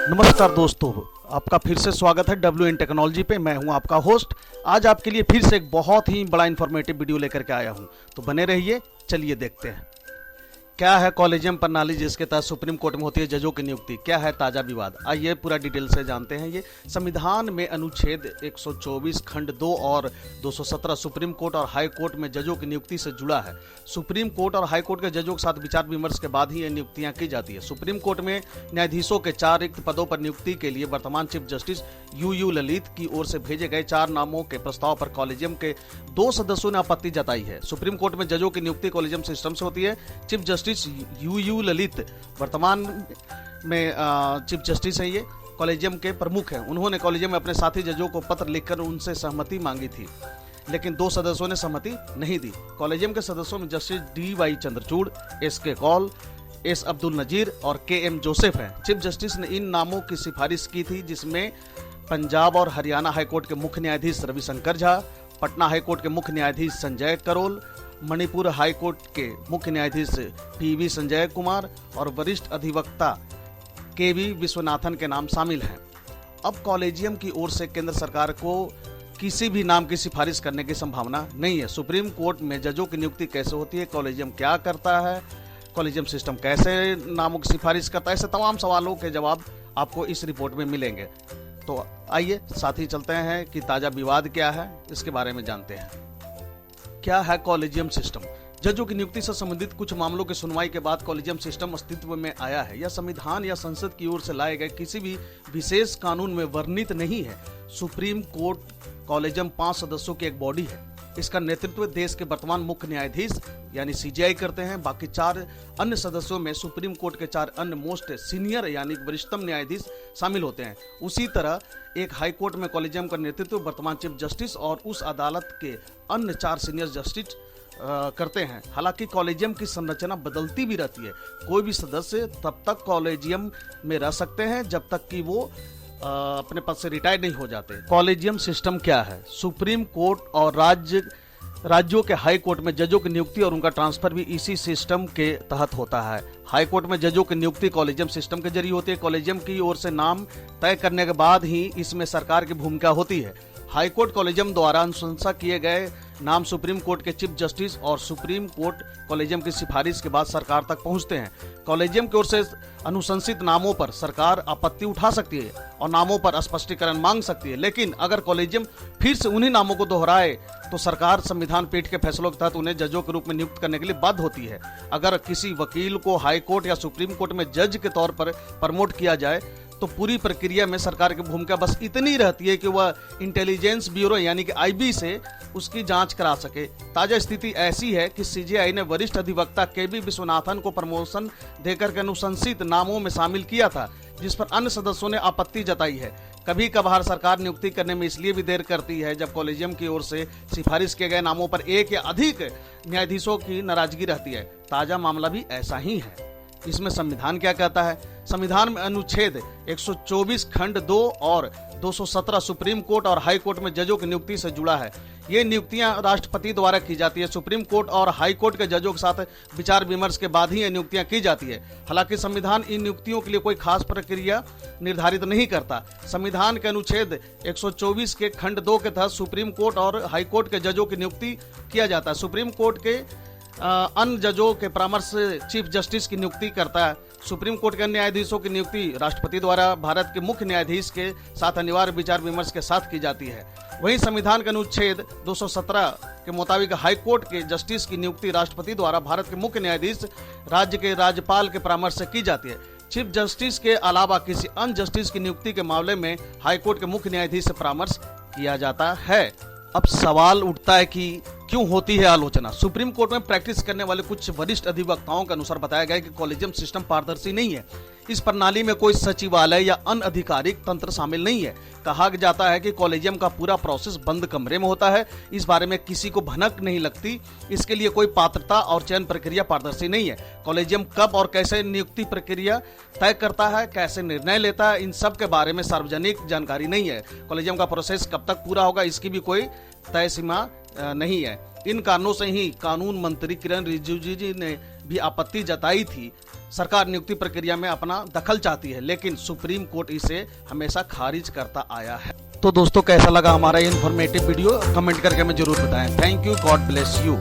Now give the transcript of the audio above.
नमस्कार दोस्तों, आपका फिर से स्वागत है WN टेक्नोलॉजी पे। मैं हूं आपका होस्ट। आज आपके लिए फिर से एक बहुत ही बड़ा इन्फॉर्मेटिव वीडियो लेकर के आया हूं, तो बने रहिए। चलिए देखते हैं क्या है कॉलेजियम प्रणाली जिसके तहत सुप्रीम कोर्ट में होती है जजों की नियुक्ति। क्या है ताज़ा विवाद, आइए पूरा डिटेल से जानते हैं। ये संविधान में अनुच्छेद 124 खंड 2 और 217 सुप्रीम कोर्ट और हाई कोर्ट में जजों की नियुक्ति से जुड़ा है। सुप्रीम कोर्ट और हाई कोर्ट के जजों के साथ विचार विमर्श के बाद ही ये नियुक्तियां की जाती है। सुप्रीम कोर्ट में न्यायाधीशों के 4 रिक्त पदों पर नियुक्ति के लिए वर्तमान चीफ जस्टिस यू ललित की ओर से भेजे गए 4 नामों के प्रस्ताव पर कॉलेजियम के 2 सदस्यों ने आपत्ति जताई है। सुप्रीम कोर्ट में जजों की नियुक्ति कॉलेजियम सिस्टम से होती है। चीफ जस्टिस यू ललित वर्तमान में चीफ जस्टिस हैं। ये कॉलेजियम के प्रमुख हैं। उन्होंने कॉलेजियम में अपने साथी जजों को पत्र लिखकर उनसे सहमति मांगी थी, लेकिन 2 सदस्यों ने सहमति नहीं दी। कॉलेजियम के सदस्यों में justice DY Chandrachud, SK Kaul, S Abdul Nazir और KM जोसेफ हैं। चीफ जस्टिस ने इन नामों की सिफारिश की थी, जिसमें पंजाब और हरियाणा हाईकोर्ट के मुख्य न्यायाधीश रविशंकर झा, पटना हाईकोर्ट के मुख्य न्यायाधीश संजय करोल, मणिपुर हाईकोर्ट के मुख्य न्यायाधीश PV संजय कुमार और वरिष्ठ अधिवक्ता KV विश्वनाथन के नाम शामिल हैं। अब कॉलेजियम की ओर से केंद्र सरकार को किसी भी नाम की सिफारिश करने की संभावना नहीं है। सुप्रीम कोर्ट में जजों की नियुक्ति कैसे होती है, कॉलेजियम क्या करता है, कॉलेजियम सिस्टम कैसे नामों की सिफारिश करता है, ऐसे तमाम सवालों के जवाब आपको इस रिपोर्ट में मिलेंगे। तो आइए साथ ही चलते हैं कि ताज़ा विवाद क्या है, इसके बारे में जानते हैं। क्या है कॉलेजियम सिस्टम? जजों की नियुक्ति से संबंधित कुछ मामलों की सुनवाई के बाद कॉलेजियम सिस्टम अस्तित्व में आया है। यह संविधान या संसद की ओर से लाए गए किसी भी विशेष कानून में वर्णित नहीं है। सुप्रीम कोर्ट कॉलेजियम 5 सदस्यों की एक बॉडी है। इसका नेतृत्व देश के वर्तमान मुख्य न्यायाधीश यानी CJI करते हैं। बाकी 4 अन्य सदस्यों में सुप्रीम कोर्ट के 4 अन्य मोस्ट सीनियर यानी वरिष्ठतम न्यायाधीश शामिल होते हैं। उसी तरह एक हाई कोर्ट में कॉलेजियम का नेतृत्व वर्तमान चीफ जस्टिस और उस अदालत के अन्य 4 सीनियर जस्टिस करते हैं। हालांकि कॉलेजियम की संरचना बदलती भी रहती है। कोई भी सदस्य तब तक कॉलेजियम में रह सकते हैं जब तक कि वो अपने पद से रिटायर नहीं हो जाते। कॉलेजियम सिस्टम क्या है? सुप्रीम कोर्ट और राज्यों के हाई कोर्ट में जजों की नियुक्ति और उनका ट्रांसफर भी इसी सिस्टम के तहत होता है। हाई कोर्ट में जजों की नियुक्ति कॉलेजियम सिस्टम के जरिए होती है। कॉलेजियम की ओर से नाम तय करने के बाद ही इसमें सरकार की भूमिका होती है। हाई कोर्ट कॉलेजियम द्वारा अनुशंसा किए गए नाम सुप्रीम कोर्ट के चीफ जस्टिस और सुप्रीम कोर्ट कॉलेजियम की सिफारिश के बाद सरकार तक पहुंचते हैं। कॉलेजियम की ओर से अनुशंसित नामों पर सरकार आपत्ति उठा सकती है और नामों पर स्पष्टीकरण मांग सकती है, लेकिन अगर कॉलेजियम फिर से उन्हीं नामों को दोहराए तो सरकार संविधान पीठ के फैसलों के तहत उन्हें जजों के रूप में नियुक्त करने के लिए बाध्य होती है। अगर किसी वकील को हाई कोर्ट या सुप्रीम कोर्ट में जज के तौर पर प्रमोट किया जाए तो पूरी प्रक्रिया में सरकार की भूमिका बस इतनी रहती है कि वह इंटेलिजेंस ब्यूरो यानी कि IB से उसकी जांच करा सके। ताजा स्थिति ऐसी है कि CJI ने वरिष्ठ अधिवक्ता KV विश्वनाथन को प्रमोशन देकर के अनुशंसित नामों में शामिल किया था, जिस पर अन्य सदस्यों ने आपत्ति जताई है। कभी कभार सरकार नियुक्ति करने में इसलिए भी देर करती है जब कॉलेजियम की ओर से सिफारिश किए गए नामों पर 1 या अधिक न्यायाधीशों की नाराजगी रहती है। ताजा मामला भी ऐसा ही है। इसमें संविधान क्या कहता है? संविधान में अनुच्छेद 124 खंड 2 और 217 सुप्रीम कोर्ट और हाई कोर्ट में जजों की नियुक्ति से जुड़ा है। ये नियुक्तियां राष्ट्रपति द्वारा की जाती है। सुप्रीम कोर्ट और हाई कोर्ट के जजों के साथ विचार विमर्श के बाद ही ये नियुक्तियां की जाती है। हालांकि संविधान इन नियुक्तियों के लिए कोई खास प्रक्रिया निर्धारित नहीं करता। संविधान के अनुच्छेद 124 के खंड 2 के तहत सुप्रीम कोर्ट और हाई कोर्ट के जजों की नियुक्ति किया जाता है। सुप्रीम कोर्ट के अन्य जजों के परामर्श से चीफ जस्टिस की नियुक्ति करता है। सुप्रीम कोर्ट के न्यायाधीशों की नियुक्ति राष्ट्रपति द्वारा भारत के मुख्य न्यायाधीश के साथ अनिवार्य विचार विमर्श के साथ की जाती है। वहीं संविधान के अनुच्छेद 217 के मुताबिक हाई कोर्ट के जस्टिस की नियुक्ति राष्ट्रपति द्वारा भारत के मुख्य न्यायाधीश राज्य के राज्यपाल के परामर्श से की जाती है। चीफ जस्टिस के अलावा किसी अन्य जस्टिस की नियुक्ति के मामले में हाई कोर्ट के मुख्य न्यायाधीश से परामर्श किया जाता है। अब सवाल उठता है कि क्यों होती है आलोचना? सुप्रीम कोर्ट में प्रैक्टिस करने वाले कुछ वरिष्ठ अधिवक्ताओं के अनुसार बताया गया है कि कॉलेजियम सिस्टम पारदर्शी नहीं है। इस प्रणाली में कोई सचिवालय या अन्य आधिकारिक तंत्र शामिल नहीं है। कहा जाता है कि कॉलेजियम का पूरा प्रोसेस बंद कमरे में होता है। इस बारे में किसी को भनक नहीं लगती। इसके लिए कोई पात्रता और चयन प्रक्रिया पारदर्शी नहीं है। कॉलेजियम कब और कैसे नियुक्ति प्रक्रिया तय करता है, कैसे निर्णय लेता है, इन सब के बारे में सार्वजनिक जानकारी नहीं है। कॉलेजियम का प्रोसेस कब तक पूरा होगा, इसकी भी कोई तय सीमा नहीं है। इन कारणों से ही कानून मंत्री किरण रिजिजू जी ने भी आपत्ति जताई थी। सरकार नियुक्ति प्रक्रिया में अपना दखल चाहती है, लेकिन सुप्रीम कोर्ट इसे हमेशा खारिज करता आया है। तो दोस्तों, कैसा लगा हमारा इन्फॉर्मेटिव वीडियो कमेंट करके हमें जरूर बताएं। Thank you, God bless you.